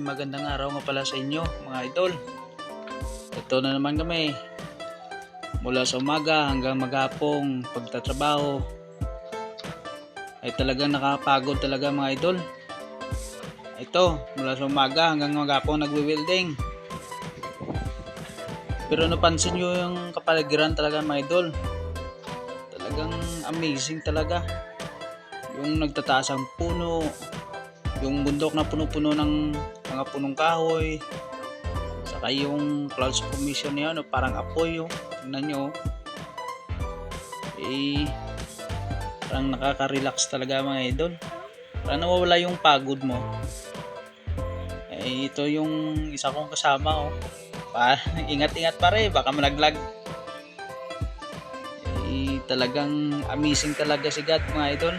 magandang araw nga pala sa inyo mga idol. Ito na naman kami mula sa umaga hanggang maghapong pagtatrabaho. Ay talagang nakapagod talaga mga idol. Ito mula sa umaga hanggang maghapong nagwi-welding. Pero napansin nyo yung kapaligiran talaga mga idol. Talagang amazing talaga. Yung nagtataas ang puno, yung bundok na puno-puno ng mga punong kahoy, saka yung clouds formation niya, no, parang apoy. Tingnan nyo, parang nakaka-relax talaga mga idol. Parang nawawala yung pagod mo. Ito yung isa kong kasama. Ingat-ingat pa rin, baka malaglag. Talagang amazing talaga si God mga idol.